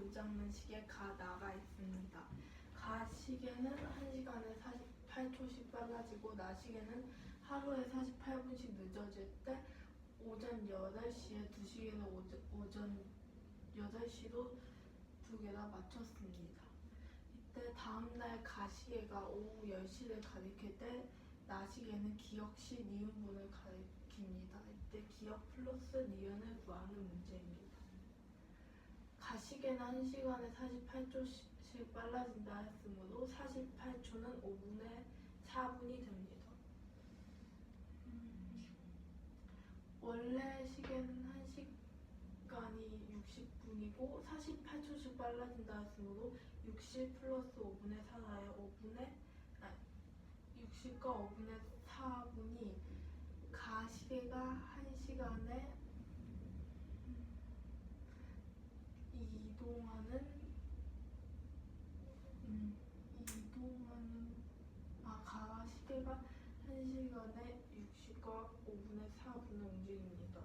고장난 시계가 나가 있습니다. 가 시계는 1시간에 48초씩 빨라지고 나 시계는 하루에 48분씩 늦어질 때 오전 8시에 두 시계는 오전 8시로 두 개 다 맞췄습니다. 이때 다음날 가 시계가 오후 10시를 가리킬 때 나 시계는 기억 시 니은분을 가리킵니다. 이때 기억 플러스 니은을 구하는 문제입니다. 가 시계는 1시간에 48초씩 빨라진다 했으므로 48초는 5분의 4분이 됩니다. 원래 시계는 1시간이 60분이고 48초씩 빨라진다 했으므로 60 플러스 5분의 4나요. 60과 5분의 4분이 가 시계가 1시간에 가 시계가 1시간에 60과 5분의 4분을 움직입니다.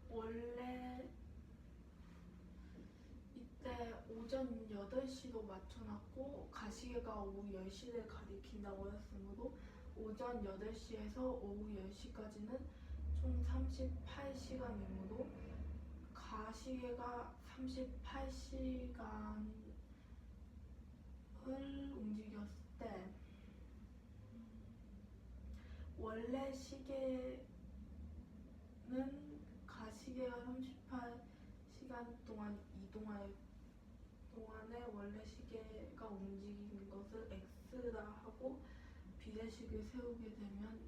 원래 이때 오전 8시로 맞춰놨고 가시계가 오후 10시를 가리킨다고 했으므로 오전 8시에서 오후 10시까지는 총 38시간이므로 가시계가 38시간을 움직였을 때 원래 시계는 가시계가 38시간 동안 이동할 동안에 원래 시계가 움직인 것을 X라 하고 비례식을 세우게 되면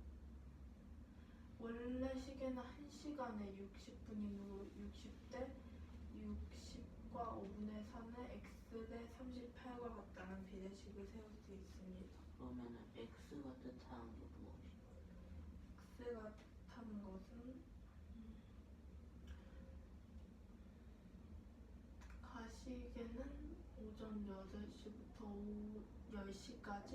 원래 시계는 1시간에 60분이므로 60대 60과 5분의 4는 X 대 38과 같다는 비례식을 세울 수 있습니다. 그러면은 X가 뜻하는 게 무엇이죠? X가 뜻하는 것은 가시계는 오전 8시부터 오후 10시까지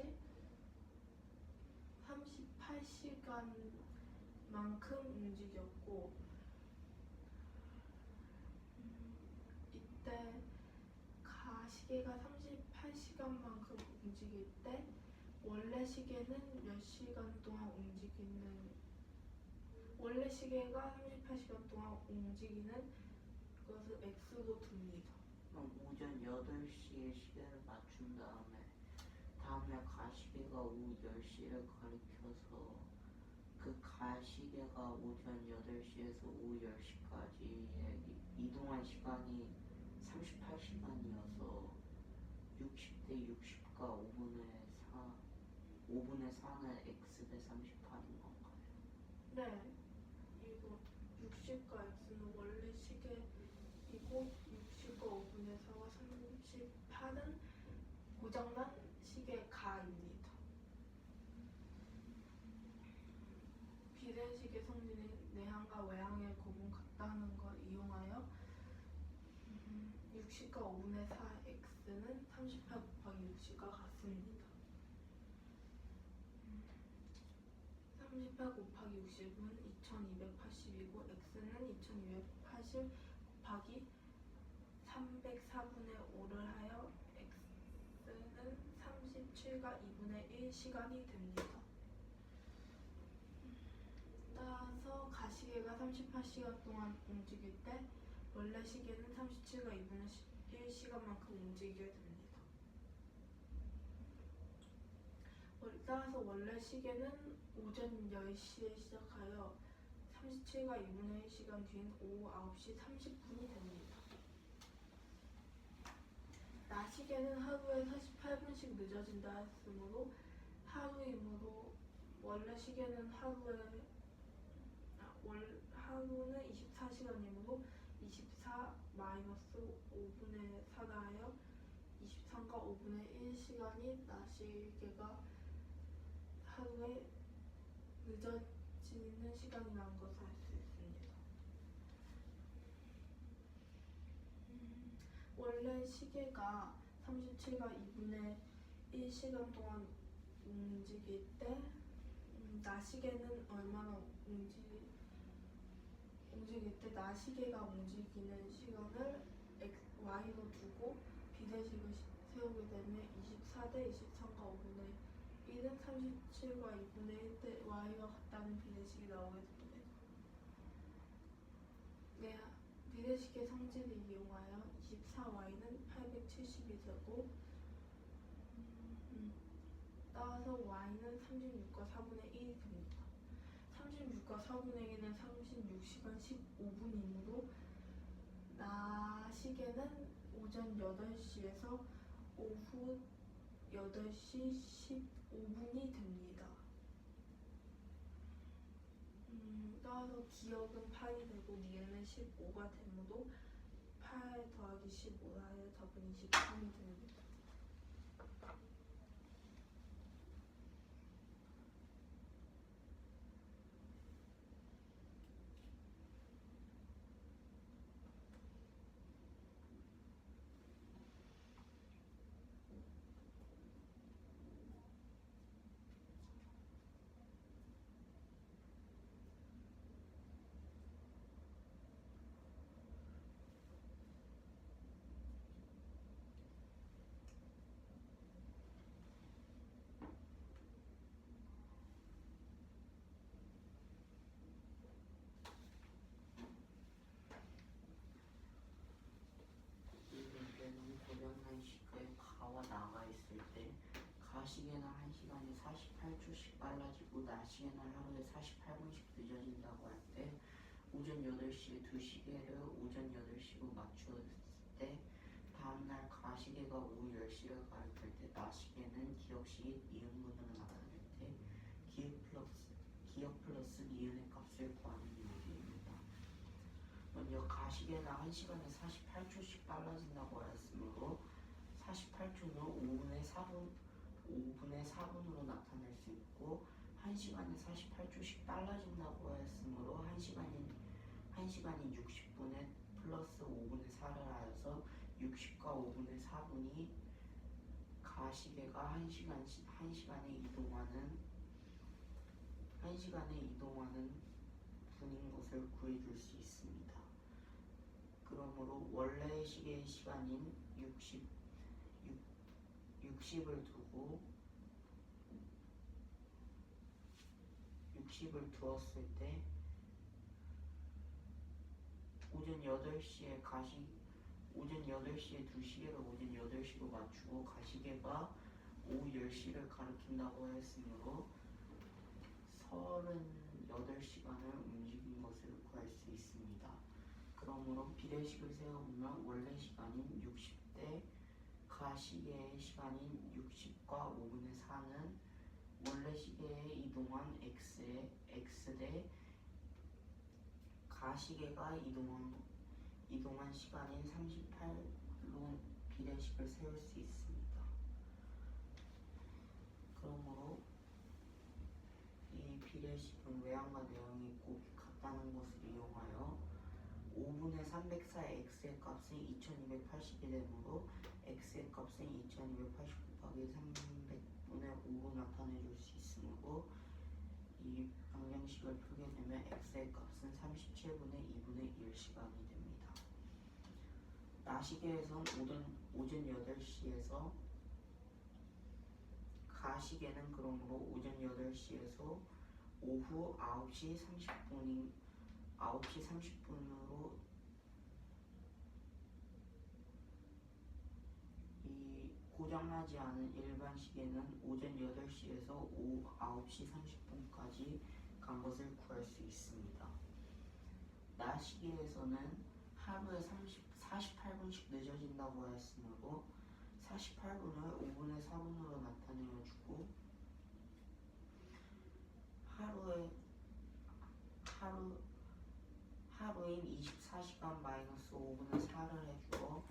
38시간만큼 움직였고 이때 가시계가 38시간만큼 움직일 때 원래 시계는 몇 시간 동안 원래 시계가 38시간 동안 움직이는 것을 X로 둡니다. 그럼 오전 8시에 시계를 맞춘 다음날 가시계가 오후 10시를 가리켜서 그 가시계가 오전 8시에서 오후 10시까지의 이동한 시간이 38시간이어서 60대 60과 5분의 4는 X 대 38인 건가요? 네, 이거 60과 X는 원래 시계이고 60과 5분의 4와 38은 고장난 시계 가입니다. 비례식의 성질이 내항과 외항의 곱은 같다는 걸 이용하여 60과 5분의 4 X는 38 곱하기 60과 같습니다. 38 곱하기 60은 2280이고 X는 2280 곱하기 304분의 5를 하여 X는 37과 2분의 1 시간이 됩니다. 따라서 가시계가 38시간 동안 움직일 때 원래 시계는 37과 2분의 1 시간만큼 움직이게 됩니다. 따라서 원래 시계는 오전 10시에 시작하여 37과 2분의 1 시간 뒤인 오후 9시 30분이 됩니다. 나 시계는 하루에 48분씩 늦어진다 했으므로 하루이므로 원래 시계는 하루는 24시간이므로 24 마이너스 5분의 4다 하여 23과 5분의 1 시간이 나 시계가 하루에 늦어지는 시간이라는 것을 알 수 있습니다. 원래 시계가 37과 2분의 1 시간 동안 움직일 때 나시계는 얼마나 움직일 때 나시계가 움직이는 시간을 y로 두고 비례식을 세우게 되면 24대 23과 5분의 1은 37과 2분의 1 대 y와 같다는 비례식이 나오게 됩니다. 네, 비례식의 성질을 이용하여 24y는 870이 되고 따라서 y는 36과 4분의 1이 됩니다. 36과 4분의 1은 36시간 15분이므로 나시계는 오전 8시에서 오후 8시 15분이 됩니다. 따라서 기억은 8이 되고 니은은 15가 되므로 8 더하기 15라 하여 답은 23이 됩니다. 이문제는 고정한 시간에 가와 나가 있을 때 가시계는 1시간에 48초씩 빨라지고 나시계는 하루에 48분씩 늦어진다고 할 때 오전 8시에 두 시계를 오전 8시로 맞추었을 때 다음날 가시계가 오후 10시를 가리킬 때 나시계는 기억시 니은문으로 나타낼 때 기억 플러스 니은의 값을 구하는 문제입니다. 먼저 가시계는 1시간에 48초씩 빨라진다고 하였으므로 48초는 5분의 4분으로 나타낼 수 있고 1시간에 48초씩 빨라진다고 하였으므로 1시간이 60분에 플러스 5분의 4를 하여서 60과 5분의 4분이 가시계가 1시간에 이동하는 분인 것을 구해줄 수 있습니다. 그러므로 원래 시계의 시간인 60을 두었을 때 오전 8시에 두 시계를 오전 8시로 맞추고 가시계가 오후 10시를 가리킨다고 했으므로 38시간을 움직인 것을 구할 수 있습니다. 그러므로 비례식을 세워보면 원래 시간인 60대 가시계의 시간인 60과 5분의 4는 원래 시계에 이동한 x 대 가시계가 이동한 시간인 38로 비례식을 세울 수 있습니다. 그러므로 이 비례식은 외양과 내용이 꼭 같다는 것을 이용하여 5분의 304의 x의 값은 2280이 되므로 x의 값은 2280 곱하기 300분의 5로 나타내줄 수 있으므로 이 방정식을 풀게 되면 x의 값은 37분의 2분의 1시간이 됩니다. 나시계에선 오전 8시에서 가시계는 그러므로 오전 8시에서 오후 9시 30분으로 이 고장나지 않은 일반 시계는 오전 8시에서 오후 9시 30분까지 간 것을 구할 수 있습니다. 나시계에서는 하루에 48분씩 늦어진다고 하였으므로 48분을 5분의 4분으로 나타내어주고 하루인 24시간 마이너스 5분의 4를 해주어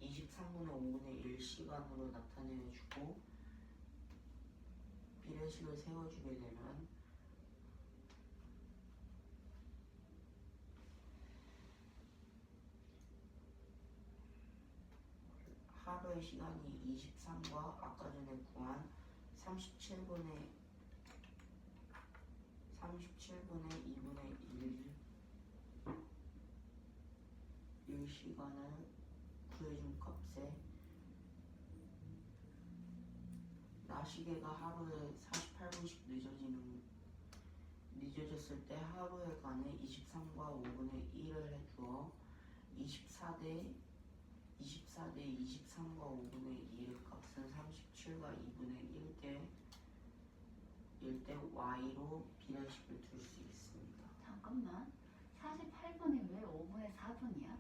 23분의 5분의 1시간으로 나타내어주고 비례식을 세워주게 되면 하루의 시간이 23과 아까 전에 구한 37분의 37분의 2분의 1시간을 구해준 값에 낮 시계가 하루에 48분씩 늦어졌을 때 하루에 관해 23과 5분의 1을 해주어 24대 23과 5분의 1의 값은 37과 2분의 1대 y로 비례식을 둘 수 있습니다. 잠깐만. 48분이 왜 5분의 4분이야?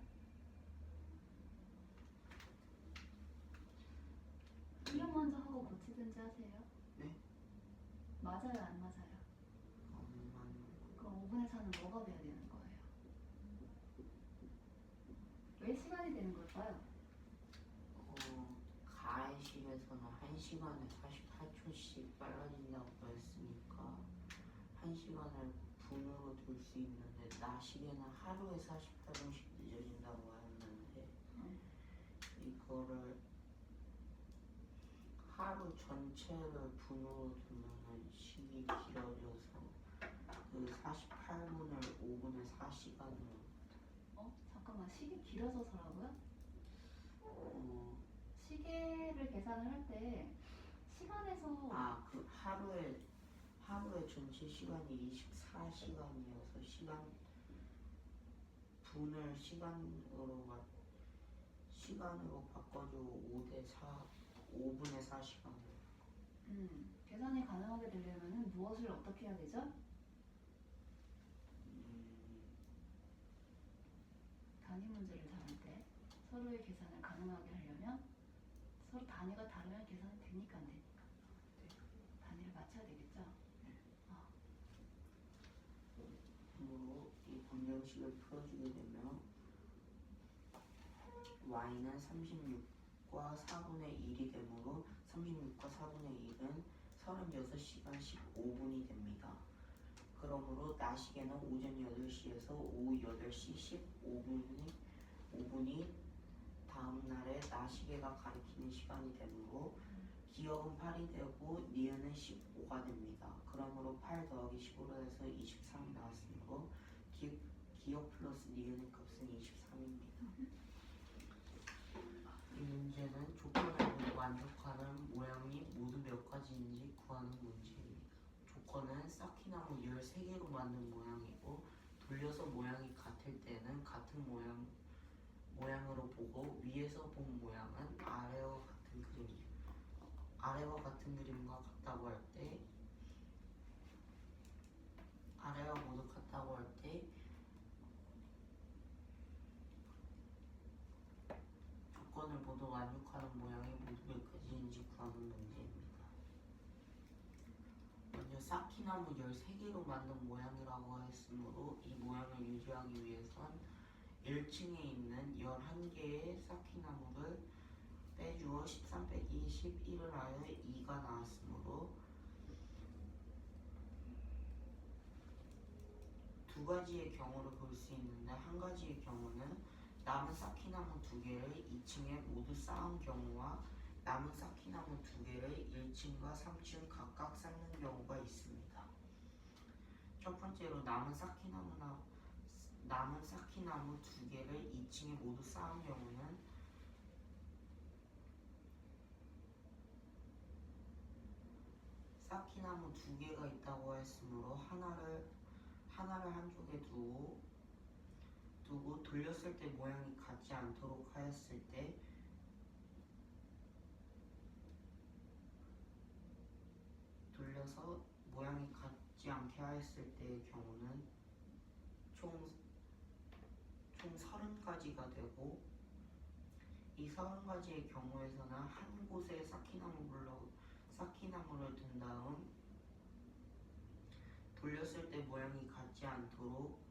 이름 먼저 하고 고치든지 하세요. 네? 맞아요, 안 맞아요? 그럼 5분의 4는 뭐가 돼야 되는 거예요? 왜 시간이 되는 걸까요? 가해식에서는 1시간에 48초씩 빨라진다고 했으니까 1시간을 분으로 둘 수 있는데 낮시계는 하루에 48분씩 늦어진다고 했는데 이거를 하루 전체를 분으로 두면은 식이 길어져서 그 48분을 5분의 4시간으로 잠깐만, 시계 길어져서라고요? 시계를 계산을 할 때 시간에서 그 하루에 전체 시간이 24시간이어서 분을 시간으로 바꿔줘 5분의 4시간으로. 계산이 가능하게 되려면 무엇을 어떻게 해야 되죠? 단위 문제를 다룰 때 서로의 계산을 가능하게 하려면 서로 단위가 다르면 계산이 되니까 안 되니까 단위를 맞춰야 되겠죠? 그러므로 이 방정식을 풀어주게 되면 y는 36과 4분의 1이 되므로 36과 4분의 1은 36시간 15분이 됩니다. 그러므로 낮 시계는 오전 8시에서 오후 8시 15분이 다음 날에 낮 시계가 가리키는 시간이 되므로 기억은 8이 되고 니은은 15가 됩니다. 그러므로 8 더하기 15로 해서 23이 나왔으므로 기억 플러스 니은의 값은 23입니다. 이 문제는 조건을 모두 만족하는 모양이 모두 몇 가지인지 구하는 문제입니다. 조건은 쌓기나무 13개로 만든 모양이고 돌려서 모양이 같을 때는 같은 모양으로 보고 위에서 본 모양은 아래와 같은 그림과 같다고 할 때 아래와 모두 같다고 할 때 조건을 모두 만족하는 모양이 모두 몇 가지인지 구하는 문제입니다. 먼저 쌓기나무 13개로 만든 모양이라고 했으므로 이 모양을 유지하기 위해선 1층에 있는 11개의 쌓기나무를 빼주어 13 빼기 11을 하여 2가 나왔으므로 두 가지의 경우를 볼 수 있는데 한 가지의 경우는 남은 쌓기나무 2개를 2층에 모두 쌓은 경우와 남은 쌓기나무 2개를 1층과 3층 각각 쌓는 경우가 있습니다. 첫 번째로 남은 쌓기나무 2개를 2층에 모두 쌓은 경우는 쌓기나무 2개가 있다고 했으므로 하나를 한쪽에 두고 돌렸을 때 모양이 같지 않도록 하였을 때 돌려서 모양이 같지 않게 하였을 때의 경우는 총 30가지가 되고 이 30가지의 경우에서는 한 곳에 쌓기나무를 둔 다음 돌렸을 때 모양이 같지 않도록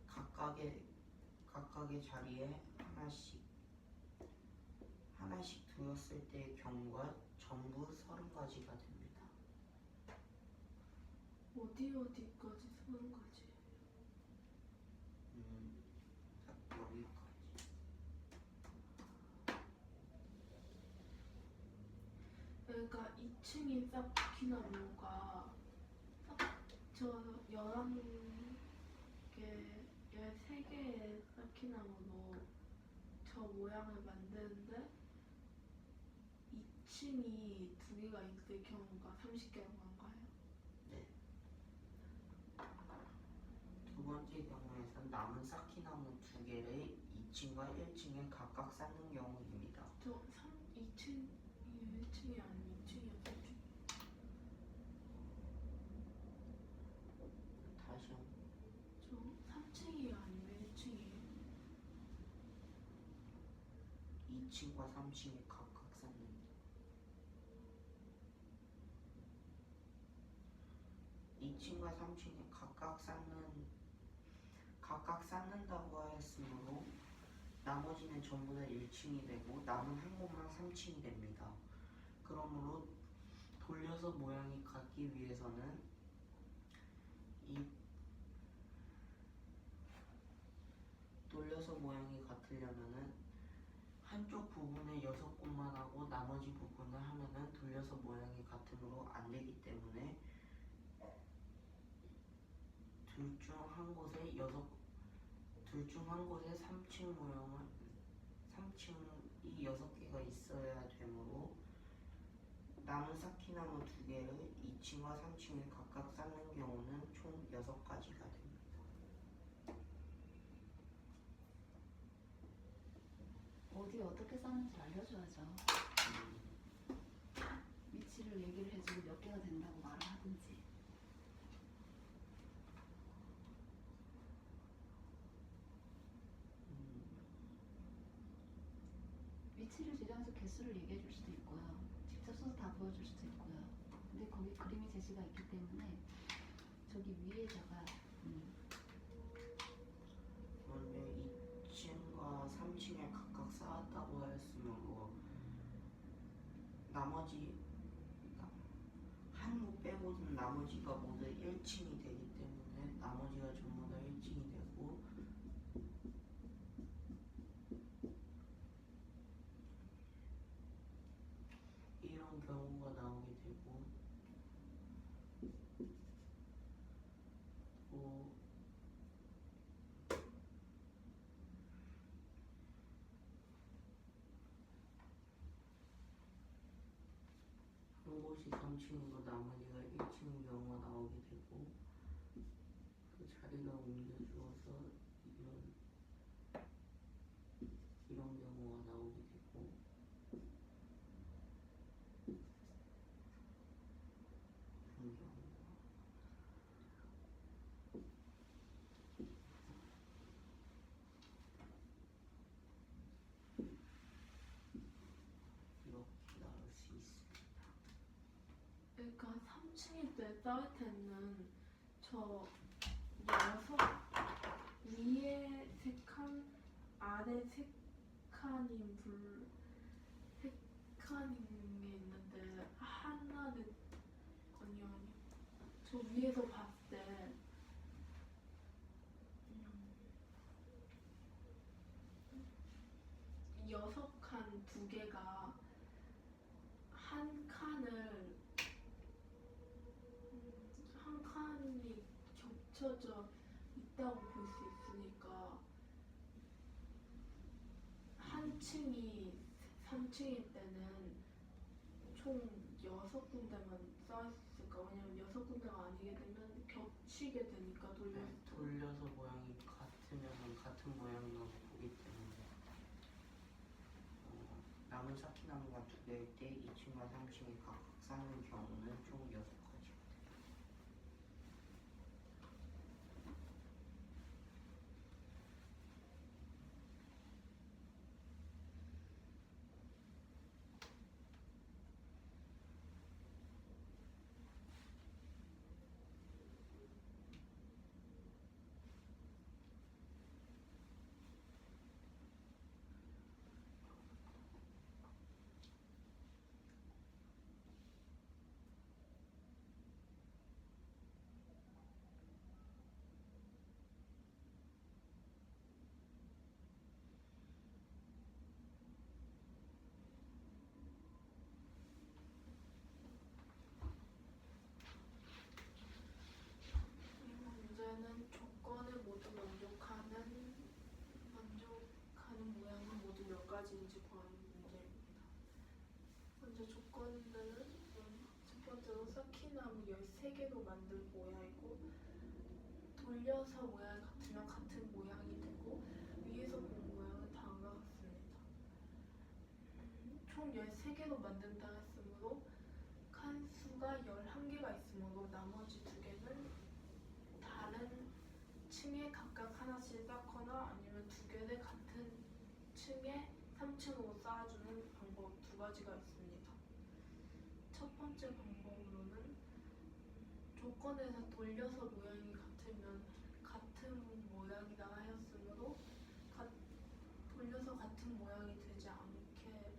각각의 자리에 하나씩 두었을 때의 경우가 전부 30가지가 됩니다. 어디까지 30가지? 여기까지. 그러니까 2층에 쌓기나무가 저 11개, 13개의 쌓기나무로 저 모양을 만드는데 2층이 2개가 있을 경우가 30개라고 한가요? 네. 두 번째 경우에선 남은 쌓기나무 2개를 2층과 1층에 각각 쌓는 경우입니다. 저 2층이 1층이 아니면 2층이었죠? 다시요. 저 3층이 아니면 1층이에요? 2층과 3층에 각각 쌓는 2층과 3층에 각각 쌓는다고 하였으므로 나머지는 전부 다 1층이 되고 남은 한 곳만 3층이 됩니다. 그러므로 돌려서 모양이 같기 위해서는 돌려서 모양이 같으려면은 한쪽 부분에 6곳만 하고 나머지 부분을 하면은 돌려서 모양이 같으므로 안 되기 때문에 둘 중 한 곳에 3층이 6개가 있어야 되므로 남은 쌓기나무 2개를 2층과 3층에 각각 쌓는 경우는 총 6가지가 됩니다. 어디 어떻게 쌓는지 알려줘야죠. 위치를 얘기를 해주고 몇 개가 된다고 말을 하든지. 위치를 지정해서 개수를 얘기해 줄 수도 있고요. 직접 써서 다 보여줄 수도 있고요. 근데 거기 그림이 제시가 있기 때문에 저기 위에다가 그런데 2층과 3층에 각각 쌓았다고 하였으므로 나머지 한 곳 빼고는 나머지가 모두 1층이 되기 때문에 나머지가 전부 다 1층이 되고 이런 경우가 나오게 되고 또 한 곳이 3층이고 나머지가 1층인 경우가 나오게 되고 그 자리가 옮겨주어서 이런 경우가 나오게 되고 이런 경우 이렇게 나올 수 있습니다. 그러니까 3층일 때 쌓을 때는 저 6 위에 3칸 아래 3칸인 3칸이 있는데 하나는 아니요 저 위에서 봤을 때 6칸 2개가 한 칸을 한 칸이 겹쳐져 있다고 볼 수 있으니까 한 층이 3층일 때는 총 6군데만 쌓였을까? 왜냐면 6군데가 아니게 되면 겹치게 되니까 돌려서 모양이 같으면 같은 모양만 보기 때문에 남은 쌓기나무가 2개일 때 2층과 3층이 각각 쌓는 경우는 총 6가지가 됩니다. 모두 만족하는 모양은 모두 몇 가지인지 구하는 문제입니다. 먼저 조건들은 첫 번째로 쌓기나무 13개로 만든 모양이고 돌려서 모양이 같으면 같은 모양이 되고 위에서 본 모양은 다음과 같습니다. 총 13개로 만든다 했으므로 칸수가 11개가 있으므로 나머지 2개는 다른 층에 각각 하나씩 쌓거나 아니면 2개를 같은 층에 3층으로 쌓아주는 방법 2가지가 있습니다. 첫 번째 방법으로는 조건에서 돌려서 모양이 같으면 같은 모양이다 하였으므로 돌려서 같은 모양이 되지 않게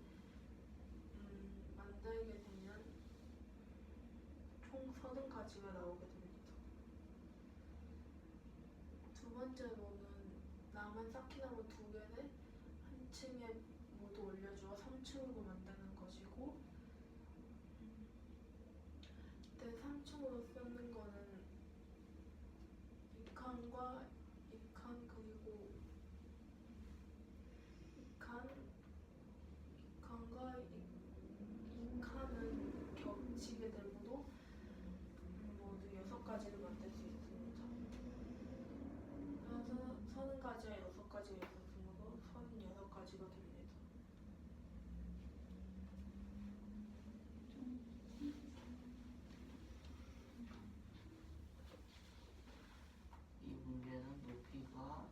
만들게 되면 총 30가지가 나오게 됩니다. 두 번째로는 남은 쌓기나무 2개를 한 층에 모두 올려주어 3층으로 만드는 것이고 이때 3층으로 쓰는 거는 2칸과 2칸 그리고 2칸과 2칸은 겹치게 되므로 모두 6가지를 만들 수 있습니다. 그래서 30가지와 6가지가 있었으므로 36가지가 됩니다. 이 문제는 높이가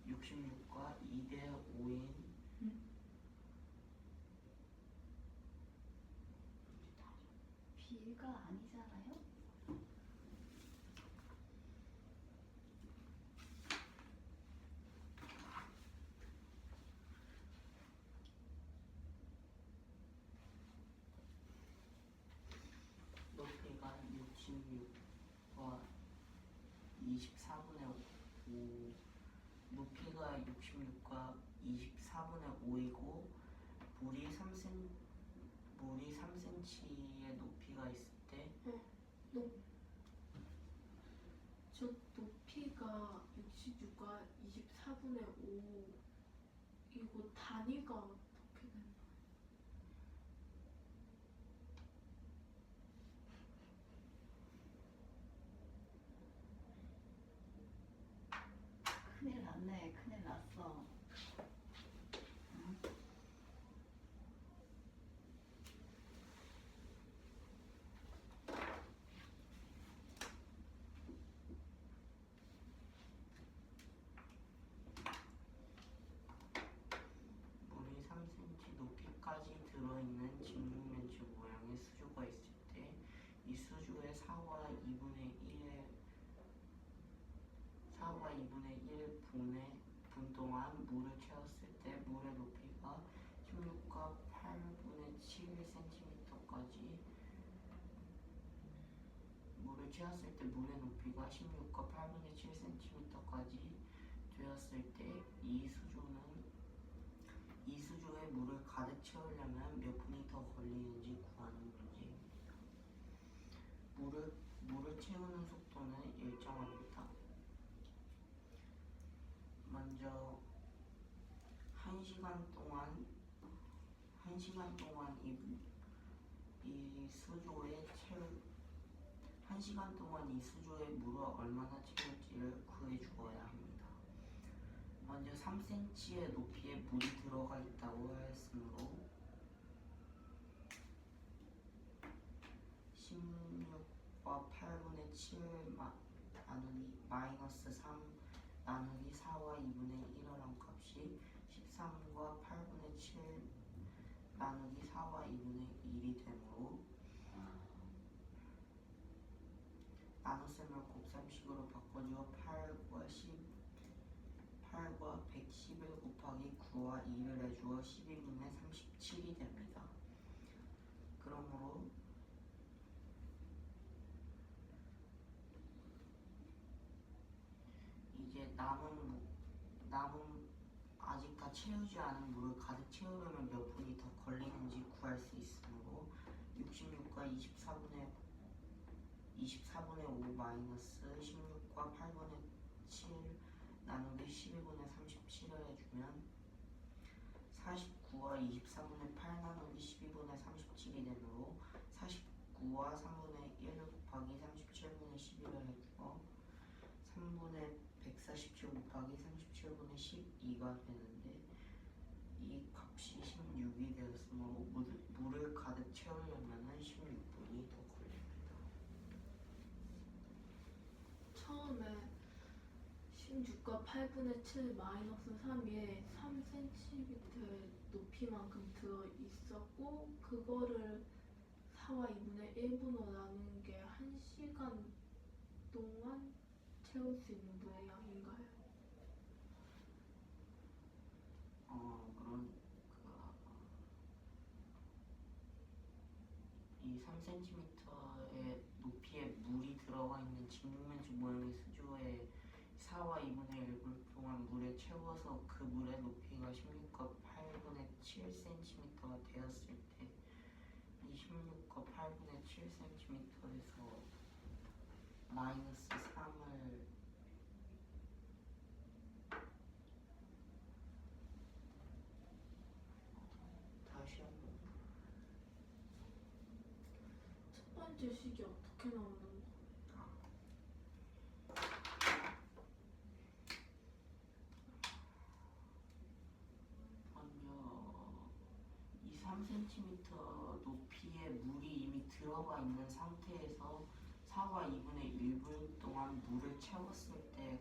66과 2대 5인 B가 아니잖아요? 높이가 66과 24분의 5 높이가 66과 24분의 5이고 물이 3cm의 높이가 있을 때 즉 높이가 66과 24분의 5이고 단위가 어떻게 되나요? 큰일 났네. 큰일 났어. 응? 물이 3cm 높이까지 들어있는 직육면체 모양의 수조가 있을 때 이 수조의 4와 2분의 1분 동안 물을 채웠을 때 물의 높이가 16과 8분의 7cm까지 물을 채웠을 때 물의 높이가 16과 8분의 7cm까지 되었을 때 이 수조에 물을 가득 채우려면 몇 분이 더 걸리는지 구하는 문제입니다. 물을 채우는 속도는 일정합니다. 먼저 1시간 동안 이 수조에 물을 얼마나 채울지를 구해 주어야 합니다. 먼저 3cm의 높이에 물이 들어가 있다고 하였으므로 16과 8분의 7 나누기 마이너스 3 나누기 4와 2분의 1을 한 값이 13과 8분의 7 나누기 4와 2분의 1이 되므로 나눗셈을 곱셈식으로 바꿔주어 8과 111 곱하기 9와 2를 해주어 12분의 37이 됩니다. 그러므로 이제 남은 아직 다 채우지 않은 물을 가득 채우려면 몇 분이 더 걸리는지 구할 수 있으므로 66과 24분의 24분의 5 마이너스 16과 8분의 7 나누기 12분의 37을 해주면 49와 24분의 8 나누기 12분의 37이 되므로 49와 3분의 1 곱하기 37분의 11을 해주고 3분의 147 곱하기 37분의 12가 되는데 이 값이 16이 되었으므로 물을 가득 채우려면 16분이 더 걸립니다. 처음에 16과 8분의 7 마이너스 3에 3cm 높이만큼 들어있었고 그거를 4와 2분의 1분으로 나누는 게 1시간 동안 채울 수 있는 물의 양인가요? 그럼 이 3cm의 높이에 물이 들어가 있는 직육면적 모양의 수조에 4와 2분의 1분 동안 물에 채워서 그 물의 높이가 16과 8분의 7cm가 되었을 때 이 16과 8분의 7cm에서 마이너스 3을 다시 한번 첫 번째 식이 어떻게 나오는 거예요? 먼저 이 3cm 높이에 물이 이미 들어가 있는 상태에서 4와 2분의 1분 동안 물을 채웠을 때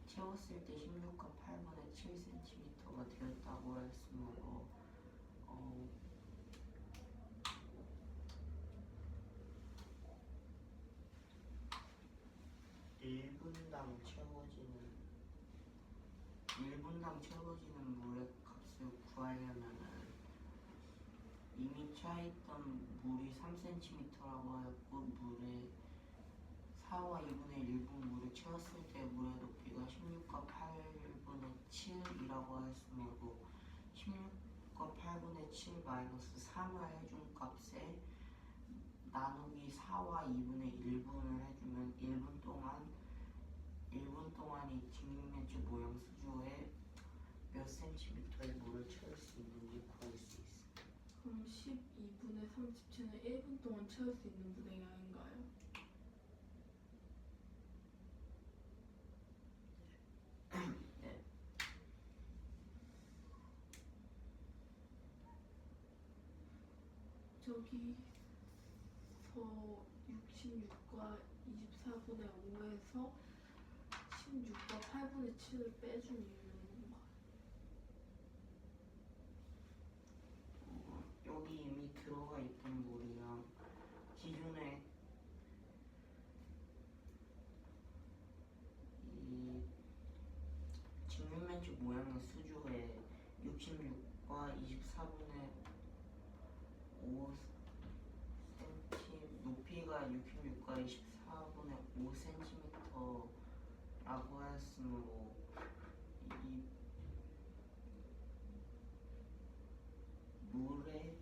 16과 8분의 7cm가 되었다고 했으므로 1분당 채워지는 물의 값을 구하려면은 이미 차있던 물이 3cm라고 했고 물에 4와 2분의 1분 물을 채웠을 때 물의 높이가 16과 8분의 7이라고 했으므로 16과 8분의 7 마이너스 3을 해준 값에 나누기 4와 2분의 1분을 해주면 1분 동안 이 직육면적 모양 수조에 몇 cm의 물을 채울 수 있는지 구할 수 있습니다. 그럼 12분의 37은 1분 동안 채울 수 있는 물의 양인가요? 네. 저기서 66과 24분의 5에서 16과 8분의 7을 빼준 이유는 뭔가요? 여기 이미 들어가 있던 물이랑 기존에 이 직육면적 모양의 수조에 66과 24분의 5cm 높이가 66과 24분의 5cm라고 했으므로 이 물에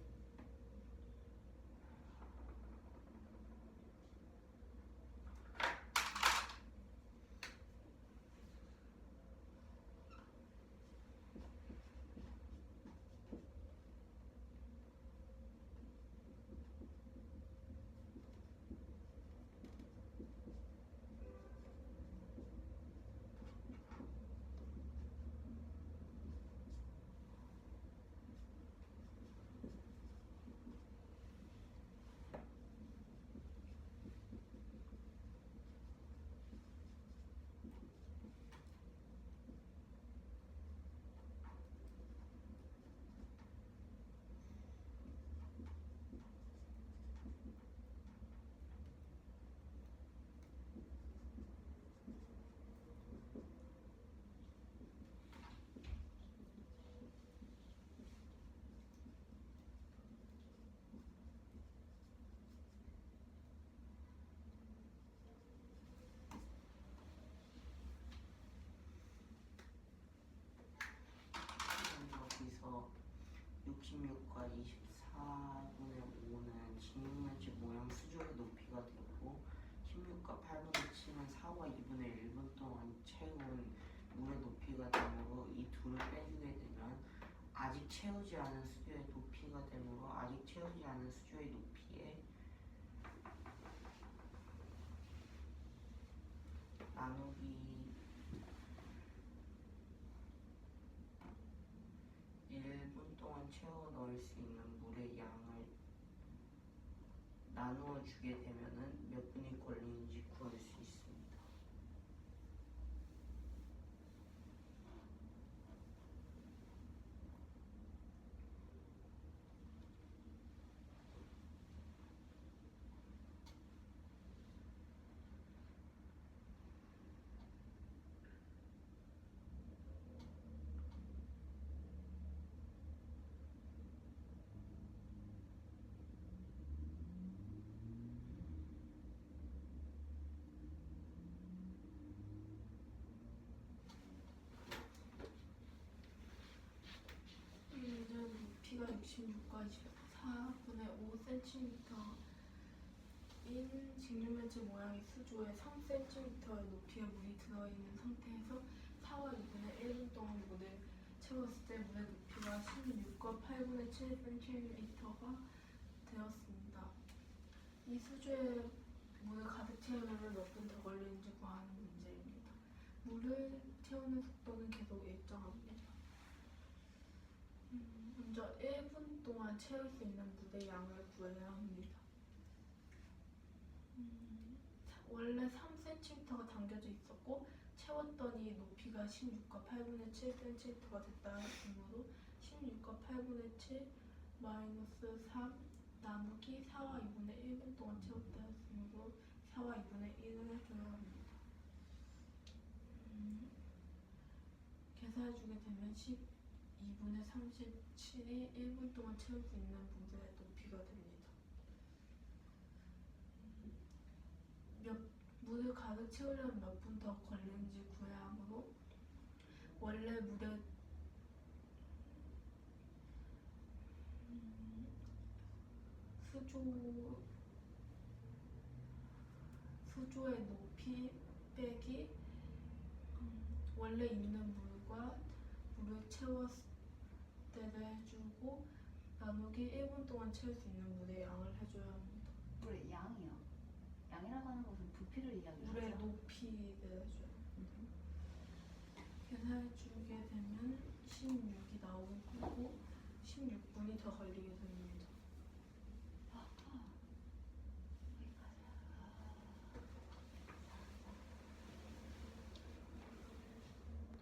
2분의 1분 동안 채운 물의 높이가 되므로 이 둘을 빼주게 되면 아직 채우지 않은 수조의 높이가 되므로 아직 채우지 않은 수조의 높이에 나누기 1분 동안 채워 넣을 수 있는 물의 양을 나누어 주게 되면은 몇 분이 걸리는지 구할 수 있습니다. 문제는 높이가 66과 24분의 5cm 인 직육면체 모양의 수조에 3cm의 높이의 물이 들어있는 상태에서 4와 2분의 1분 동안 물을 채웠을 때 물의 높이가 16과 8분의 7cm가 되었습니다. 이 수조에 물을 가득 채우려면 몇 분 더 걸리는지 구하는 문제입니다. 물을 채우는 속도는 계속 일정합니다. 먼저 1분 동안 채울 수 있는 물의 양을 구해야 합니다. 원래 3cm가 담겨져 있었고 채웠더니 높이가 16과 8분의 7cm가 됐다 했으므로 16과 8분의 7 마이너스 3 나누기 4와 2분의 1분 동안 채웠다 했으므로 4와 2분의 1을 해줘야 합니다. 계산해주게 되면 12분의 37이 1분 동안 채울 수 있는 물의 높이가 됩니다. 물을 가득 채우려면 몇 분 더 걸리는지 구해야 하므로 원래 물의 수조의 높이 빼기 원래 있는 물과 물을 채웠을 때를 해주고 나누기 1분 동안 채울 수 있는 물의 양을 해줘야 합니다. 물의 양이요. 양이라고 하는 것은 부피를 이야기하죠. 물의 높이를 해줘요. 계산해주게 되면 16이 나오고 16분이 더 걸리게 됩니다.